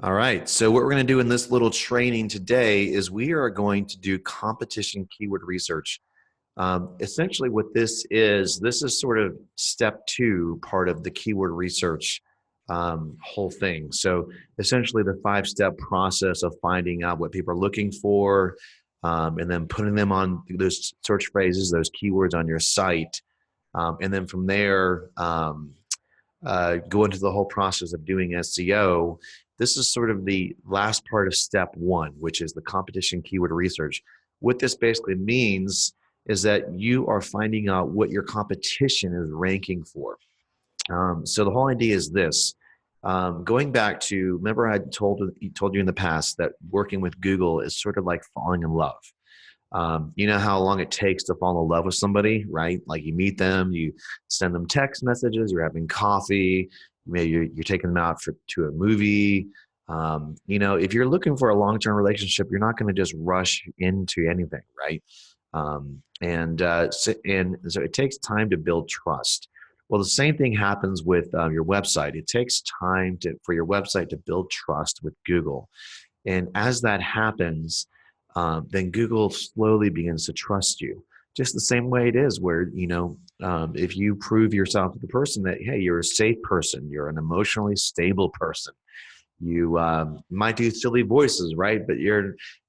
All right. So what we're going to do in this little training today is we are going to do competition keyword research. Essentially what this is sort of step two part of the keyword research whole thing. So essentially the five-step process of finding out what people are looking for, and then putting them on those search phrases, those keywords on your site. And then from there, go into the whole process of doing SEO. This is sort of the last part of step one, which is the competition keyword research. What this basically means is that you are finding out what your competition is ranking for. So the whole idea is this. Going back to, remember I told you in the past that working with Google is sort of like falling in love. You know how long it takes to fall in love with somebody, right? Like you meet them, you send them text messages, you're having coffee, maybe you're taking them out to a movie. If you're looking for a long-term relationship, you're not going to just rush into anything, right? So it takes time to build trust. Well, the same thing happens with your website. It takes time for your website to build trust with Google. And as that happens, then Google slowly begins to trust you. Just the same way it is where, if you prove yourself to the person that, hey, you're a safe person, you're an emotionally stable person, you might do silly voices, right? But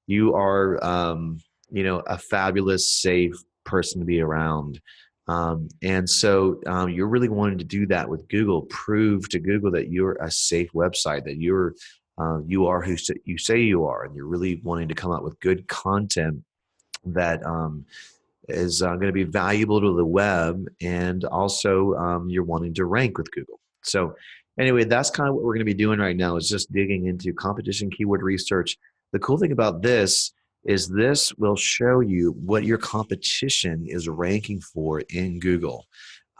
you are, a fabulous, safe person to be around. And so you're really wanting to do that with Google, prove to Google that you're a safe website, that you are who you say you are, and you're really wanting to come out with good content that is going to be valuable to the web, and also you're wanting to rank with Google. So anyway, that's kind of what we're going to be doing right now, is just digging into competition keyword research. The cool thing about this is this will show you what your competition is ranking for in Google.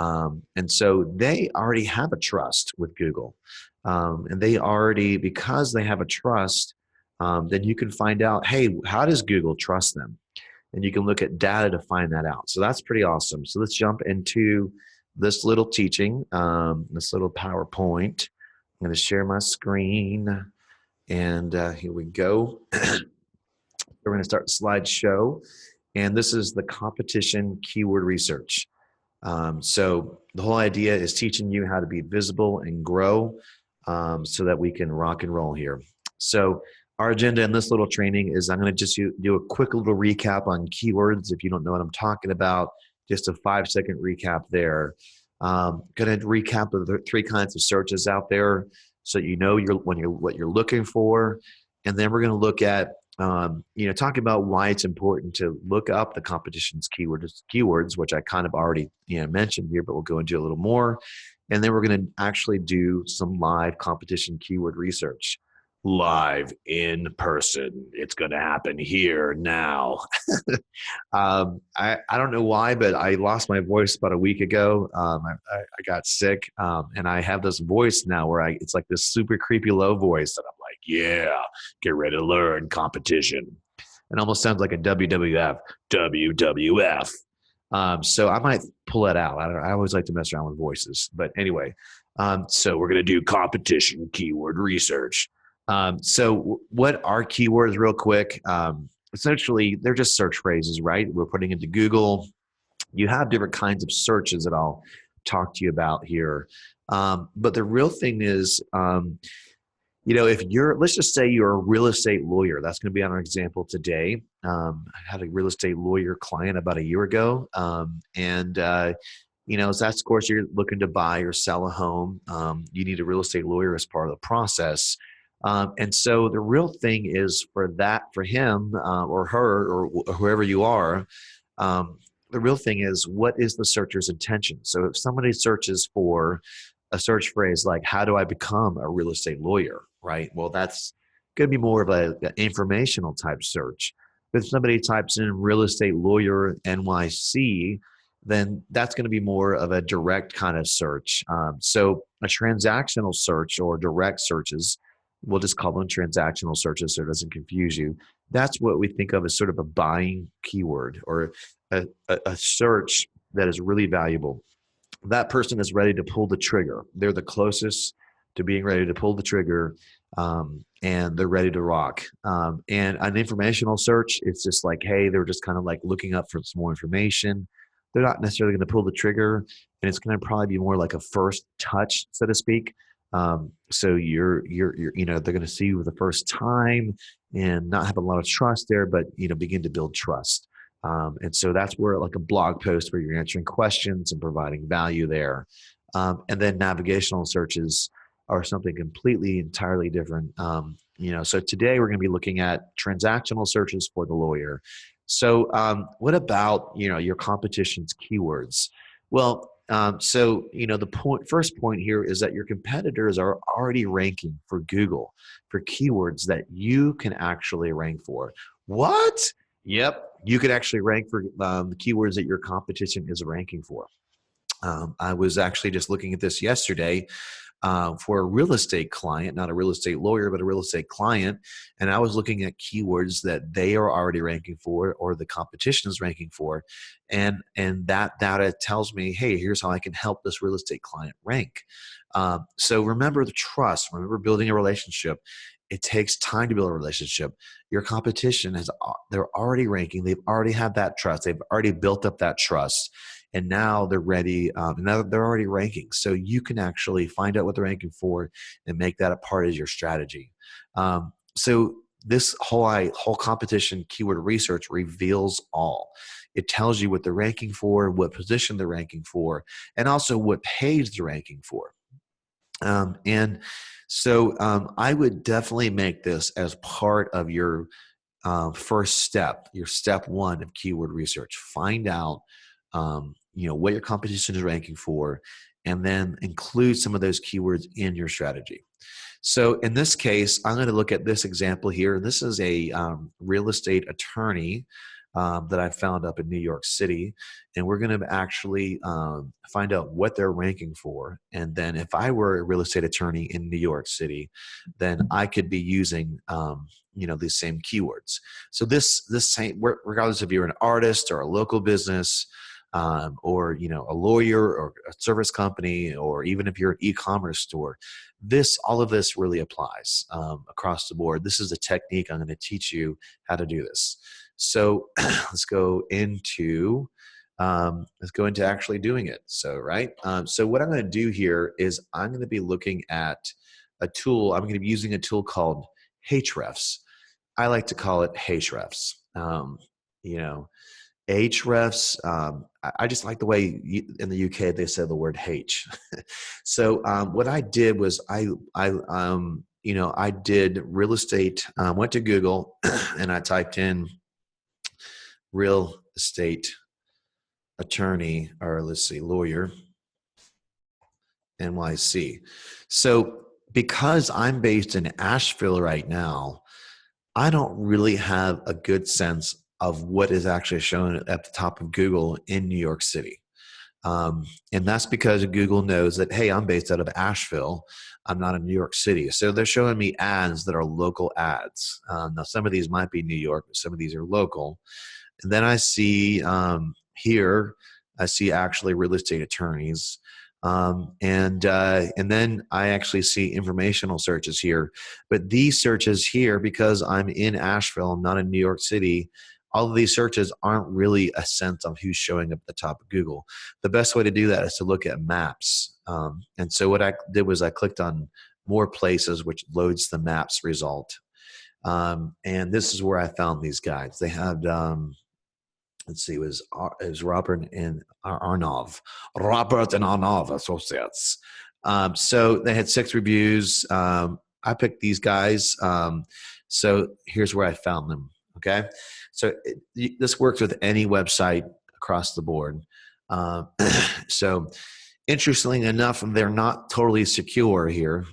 And so they already have a trust with Google. And they already, because they have a trust, then you can find out, hey, how does Google trust them? And you can look at data to find that out. So that's pretty awesome. So let's jump into this little teaching, this little PowerPoint. I'm going to share my screen, and here we go. We're going to start slideshow, and this is the competition keyword research. So the whole idea is teaching you how to be visible and grow, so that we can rock and roll here. So our agenda in this little training is I'm going to just do a quick little recap on keywords. If you don't know what I'm talking about, just a 5-second recap there. Going to recap the 3 kinds of searches out there, so you know what you're looking for. And then we're going to look at talking about why it's important to look up the competition's keywords, which I kind of already mentioned here, but we'll go into a little more. And then we're going to actually do some live competition keyword research, live in person. It's going to happen here now. I don't know why, but I lost my voice about a week ago. I got sick, and I have this voice now where it's like this super creepy low voice that I'm like, yeah, get ready to learn competition. It almost sounds like a WWF. So I might pull that out. I always like to mess around with voices. But anyway, so we're going to do competition keyword research. So what are keywords real quick? Essentially, they're just search phrases, right? We're putting into Google. You have different kinds of searches that I'll talk to you about here. But the real thing is, if let's just say you're a real estate lawyer. That's going to be on our example today. I had a real estate lawyer client about a year ago. So that's, of course, you're looking to buy or sell a home. You need a real estate lawyer as part of the process. And so the real thing is for him or her or whoever you are, the real thing is, what is the searcher's intention? So if somebody searches for a search phrase like, how do I become a real estate lawyer, right? Well, that's going to be more of an informational type search. If somebody types in real estate lawyer NYC, then that's going to be more of a direct kind of search. So a transactional search or direct searches, we'll just call them transactional searches so it doesn't confuse you. That's what we think of as sort of a buying keyword, or a search that is really valuable. That person is ready to pull the trigger. They're the closest to being ready to pull the trigger, and they're ready to rock. And an informational search, it's just like, hey, they're just kind of like looking up for some more information. They're not necessarily going to pull the trigger, and it's going to probably be more like a first touch, so to speak. So they're going to see you for the first time and not have a lot of trust there, but begin to build trust. And so that's where like a blog post where you're answering questions and providing value there. And then navigational searches are something completely entirely different. So today we're going to be looking at transactional searches for the lawyer. So what about your competition's keywords? Well, first point here is that your competitors are already ranking for Google for keywords that you can actually rank for. What? Yep, you could actually rank for the keywords that your competition is ranking for. I was actually just looking at this yesterday for a real estate client, not a real estate lawyer, but a real estate client. And I was looking at keywords that they are already ranking for or the competition is ranking for. And that data tells me, hey, here's how I can help this real estate client rank. So remember the trust, remember building a relationship. It takes time to build a relationship. Your competition they're already ranking. They've already had that trust. They've already built up that trust. And now they're ready. Now they're already ranking. So you can actually find out what they're ranking for and make that a part of your strategy. So this whole competition keyword research reveals all. It tells you what they're ranking for, what position they're ranking for, and also what page they're ranking for. I would definitely make this as part of your first step, your step one of keyword research. Find out, what your competition is ranking for, and then include some of those keywords in your strategy. So in this case, I'm going to look at this example here. This is a real estate attorney that I found up in New York City. And we're going to actually find out what they're ranking for. And then if I were a real estate attorney in New York City, then I could be using these same keywords. So this same, regardless if you're an artist or a local business, or a lawyer or a service company, or even if you're an e-commerce store, all of this really applies across the board. This is a technique I'm going to teach you how to do this. So let's go into actually doing it. So so what I'm going to do here is I'm going to be looking at a tool. I'm going to be using a tool called Ahrefs. I like to call it Ahrefs. Ahrefs. I just like the way in the UK they say the word H. So what I did was I did real estate. Went to Google and I typed in real estate attorney, or let's see, lawyer, NYC. So because I'm based in Asheville right now, I don't really have a good sense of what is actually shown at the top of Google in New York City. And that's because Google knows that, hey, I'm based out of Asheville. I'm not in New York City. So they're showing me ads that are local ads. Now, some of these might be New York, but some of these are local. And then I see I see actually real estate attorneys. And then I actually see informational searches here. But these searches here, because I'm in Asheville, I'm not in New York City, all of these searches aren't really a sense of who's showing up at the top of Google. The best way to do that is to look at maps. And so what I did was I clicked on more places, which loads the maps result. And this is where I found these guys. They had, let's see, it was Robert and Arnav Associates. So they had 6 reviews. I picked these guys. So here's where I found them. Okay. So this works with any website across the board. So interestingly enough, they're not totally secure here.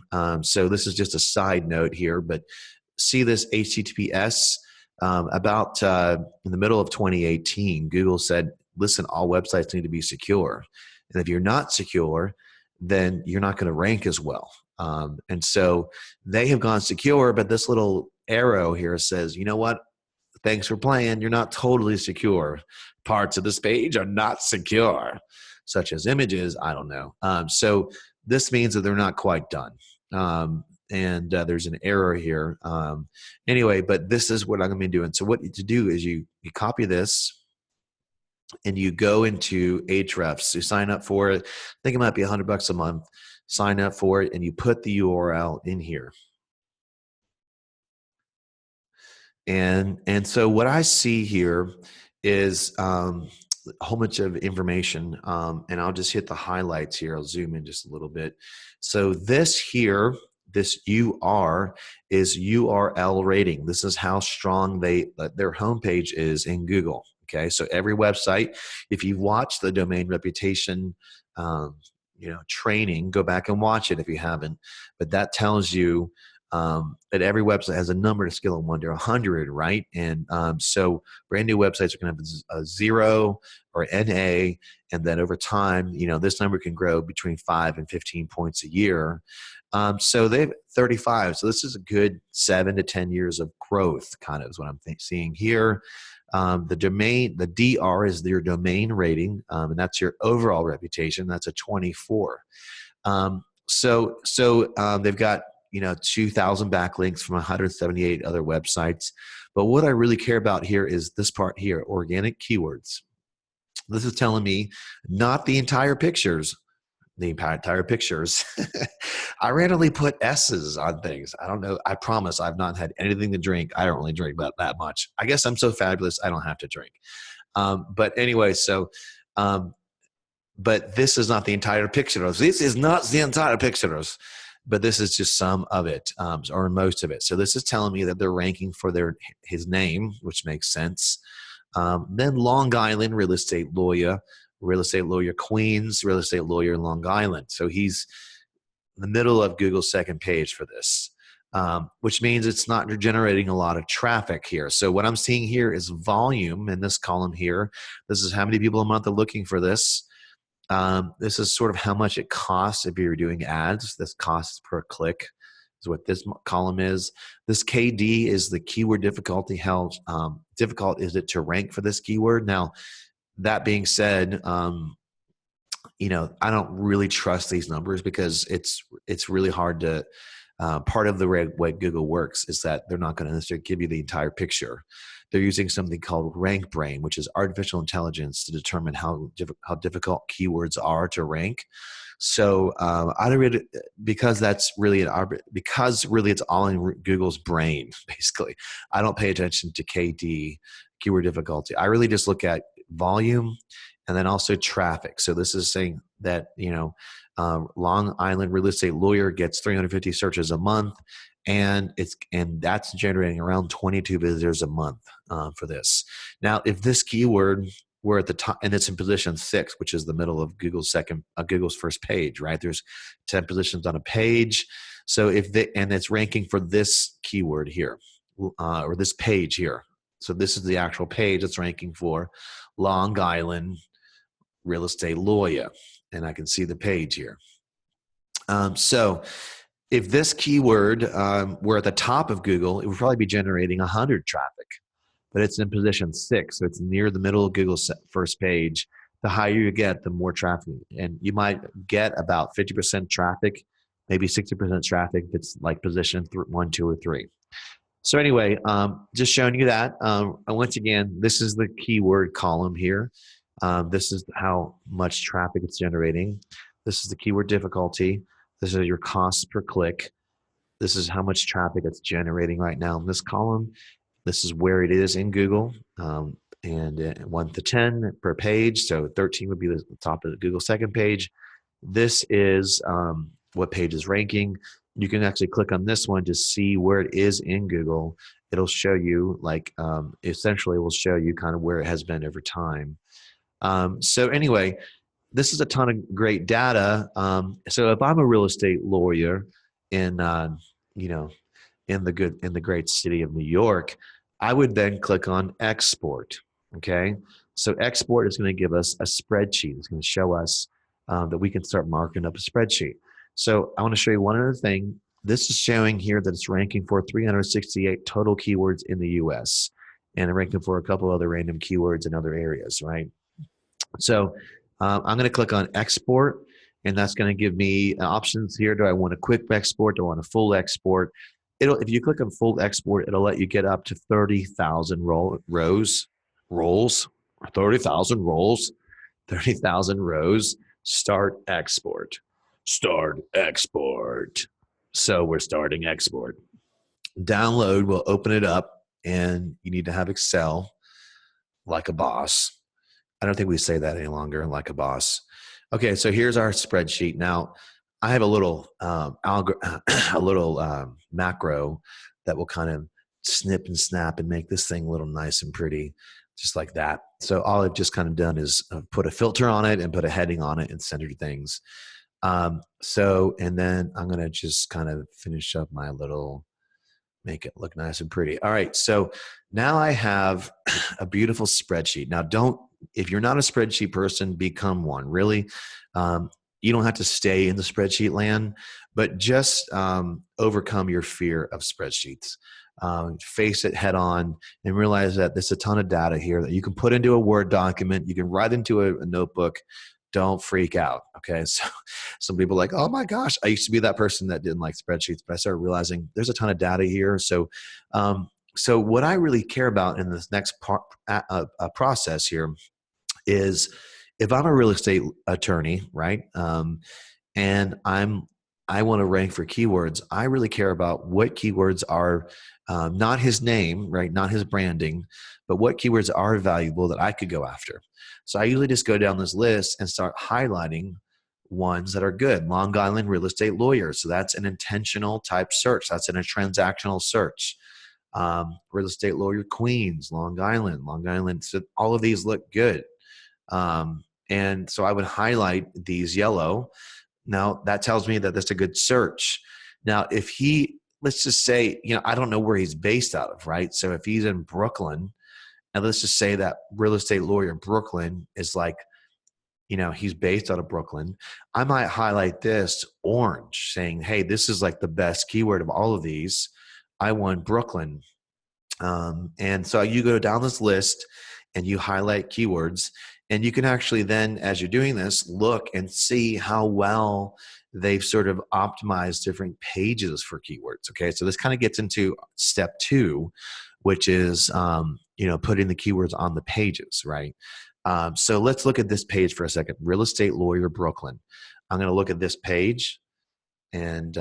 So this is just a side note here, but see this HTTPS about in the middle of 2018, Google said, listen, all websites need to be secure. And if you're not secure, then you're not going to rank as well. And so they have gone secure, but this little arrow here says, you know what? Thanks for playing. You're not totally secure. Parts of this page are not secure, such as images. I don't know. So this means that they're not quite done. There's an error here. Anyway, but this is what I'm going to be doing. So what to do is you copy this and you go into Ahrefs. You sign up for it. I think it might be $100 a month. Sign up for it, and you put the URL in here. And so what I see here is a whole bunch of information, and I'll just hit the highlights here. I'll zoom in just a little bit. So this here, this UR is URL rating. This is how strong their homepage is in Google. Okay, so every website, if you've watched the domain reputation training, go back and watch it if you haven't. But that tells you that every website has a number to scale of 1 to 100, right? And so brand new websites are going to have a 0 or NA, and then over time, this number can grow between 5 and 15 points a year. So they have 35. So this is a good 7 to 10 years of growth, kind of is what I'm seeing here. The DR is your domain rating, and that's your overall reputation. That's a 24. So they've got 2,000 backlinks from 178 other websites. But what I really care about here is this part here, organic keywords. This is telling me not the entire pictures. The entire pictures. I randomly put S's on things. I don't know. I promise I've not had anything to drink. I don't really drink about that much. I guess I'm so fabulous I don't have to drink. But anyway, but this is not the entire picture. This is not the entire picture, but this is just some of it, or most of it. So this is telling me that they're ranking for his name, which makes sense. Then Long Island real estate lawyer Queens, real estate lawyer Long Island. So he's in the middle of Google's second page for this, which means it's not generating a lot of traffic here. So what I'm seeing here is volume in this column here. This is how many people a month are looking for this. This is sort of how much it costs if you're doing ads. This costs per click is what this column is. This KD is the keyword difficulty. How difficult is it to rank for this keyword? Now, that being said, I don't really trust these numbers because it's really hard to. Part of the way Google works is that they're not going to necessarily give you the entire picture. They're using something called rank brain, which is artificial intelligence to determine how difficult keywords are to rank. So because really it's all in Google's brain, basically. I don't pay attention to KD, keyword difficulty. I really just look at volume and then also traffic. So this is saying that, Long Island real estate lawyer gets 350 searches a month, and that's generating around 22 visitors a month for this. Now, if this keyword were at the top, and it's in position 6, which is the middle of Google's first page, right? There's 10 positions on a page. So and it's ranking for this keyword here, or this page here. So this is the actual page it's ranking for, Long Island real estate lawyer, and I can see the page here. So if this keyword were at the top of Google, it would probably be generating 100 traffic, but it's in position 6, so it's near the middle of Google's first page. The higher you get, the more traffic, and you might get about 50% traffic, maybe 60% traffic if it's like position 1, 2, or 3. So anyway, just showing you that. And once again, this is the keyword column here. This is how much traffic it's generating. This is the keyword difficulty. This is your costs per click. This is how much traffic it's generating right now in this column. This is where it is in Google, and 1 to 10 per page. So 13 would be the top of the Google second page. This is what page is ranking. You can actually click on this one to see where it is in Google. It'll show you, essentially it will show you kind of where it has been over time. So anyway, this is a ton of great data. So if I'm a real estate lawyer in the great city of New York, I would then click on export. Okay, so export is going to give us a spreadsheet. It's going to show us that we can start marking up a spreadsheet. So I want to show you one other thing. This is showing here that it's ranking for 368 total keywords in the US, and ranking for a couple other random keywords in other areas, right? So I'm going to click on export, and that's going to give me options here. Do I want a quick export? Do I want a full export? If you click on full export, it'll let you get up to 30,000 roles, 30,000 roles, 30,000 rows. Start export. Start export. So we're starting export. Download will open it up, and you need to have Excel like a boss. I don't think we say that any longer, like a boss. Okay, so here's our spreadsheet. Now, I have a little macro that will kind of snip and snap and make this thing a little nice and pretty, just like that. So all I've just kind of done is put a filter on it and put a heading on it and center things. And then I'm going to just kind of finish up my little, make it look nice and pretty. All right, so now I have a beautiful spreadsheet. Now, if you're not a spreadsheet person, become one. Really, you don't have to stay in the spreadsheet land, but just overcome your fear of spreadsheets. Face it head on and realize that there's a ton of data here that you can put into a Word document. You can write into a notebook. Don't freak out. Okay. So some people are like, oh my gosh, I used to be that person that didn't like spreadsheets, but I started realizing there's a ton of data here. So, so what I really care about in this next process here is, if I'm a real estate attorney, right? And I want to rank for keywords. I really care about what keywords are not his name, right? Not his branding, but what keywords are valuable that I could go after. So I usually just go down this list and start highlighting ones that are good. Long Island real estate lawyer. So that's an intentional type search. That's in a transactional search. Real estate lawyer Queens, Long Island. So all of these look good. And so I would highlight these yellow. Now that tells me that that's a good search. Now, if let's just say, I don't know where he's based out of, right? So if he's in Brooklyn, and let's just say that real estate lawyer in Brooklyn is like, he's based out of Brooklyn, I might highlight this orange, saying, hey, this is like the best keyword of all of these. I want Brooklyn. And so you go down this list and you highlight keywords, and you can actually then, as you're doing this, look and see how well they've sort of optimized different pages for keywords. Okay, so this kind of gets into step 2, which is putting the keywords on the pages, right? So let's look at this page for a second. Real estate lawyer Brooklyn. I'm going to look at this page, and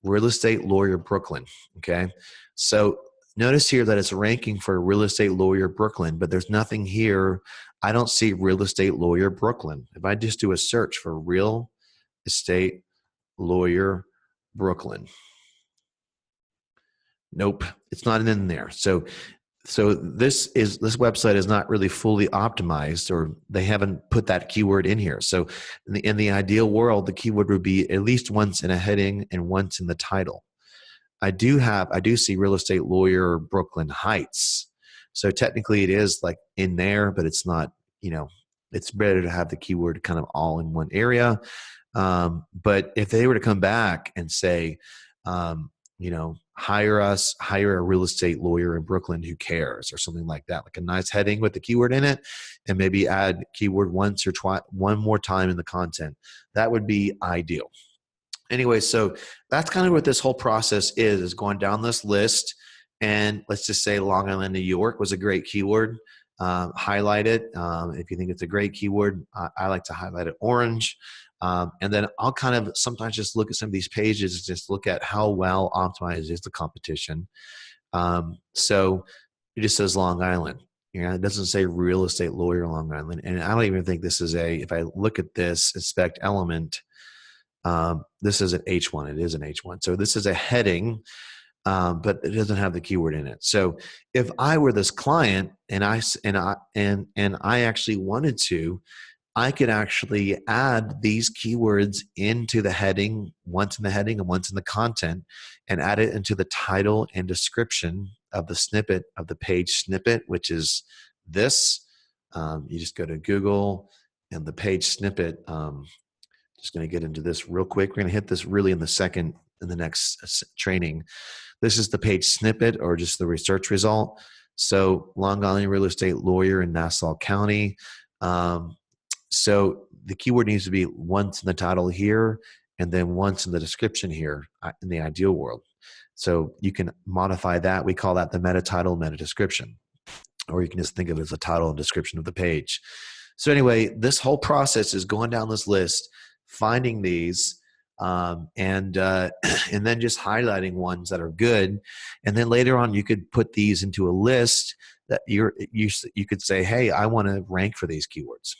real estate lawyer Brooklyn. Okay, so notice here that it's ranking for real estate lawyer Brooklyn, but there's nothing here. I don't see real estate lawyer Brooklyn. If I just do a search for real estate lawyer Brooklyn, nope, it's not in there. So this website is not really fully optimized, or they haven't put that keyword in here. So in the ideal world, the keyword would be at least once in a heading and once in the title. I do see real estate lawyer Brooklyn Heights. So technically it is like in there, but it's not, it's better to have the keyword kind of all in one area. But if they were to come back and say, hire a real estate lawyer in Brooklyn who cares, or something like that, like a nice heading with the keyword in it, and maybe add keyword once or one more time in the content, that would be ideal. Anyway, so that's kind of what this whole process is going down this list. And let's just say Long Island, New York was a great keyword. Highlight it. If you think it's a great keyword, I like to highlight it orange. And then I'll kind of sometimes just look at some of these pages, just look at how well optimized is the competition. So it just says Long Island. It doesn't say real estate lawyer Long Island. And I don't even think this is if I look at this inspect element, this is an H1. It is an H1. So this is a heading, but it doesn't have the keyword in it. So if I were this client and I actually wanted to, I could actually add these keywords into the heading, once in the heading and once in the content, and add it into the title and description of the snippet, of the page snippet, which is this. You just go to Google and the page snippet. Just going to get into this real quick. We're going to hit this really in the next training. This is the page snippet, or just the research result. So Long Island real estate lawyer in Nassau County. So the keyword needs to be once in the title here, and then once in the description here in the ideal world. So you can modify that. We call that the meta title, meta description, or you can just think of it as a title and description of the page. So anyway, this whole process is going down this list, finding these, and then just highlighting ones that are good. And then later on, you could put these into a list that you could say, hey, I want to rank for these keywords.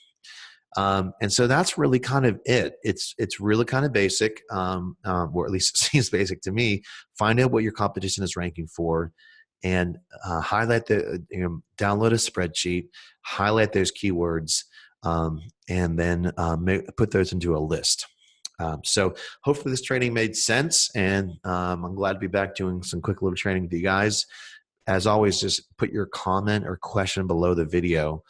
And so that's really kind of it. It's really kind of basic, or at least it seems basic to me. Find out what your competition is ranking for, and highlight download a spreadsheet, highlight those keywords, and then put those into a list. So hopefully this training made sense, and I'm glad to be back doing some quick little training with you guys. As always, just put your comment or question below the video,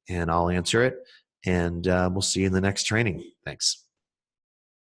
and I'll answer it. And we'll see you in the next training. Thanks.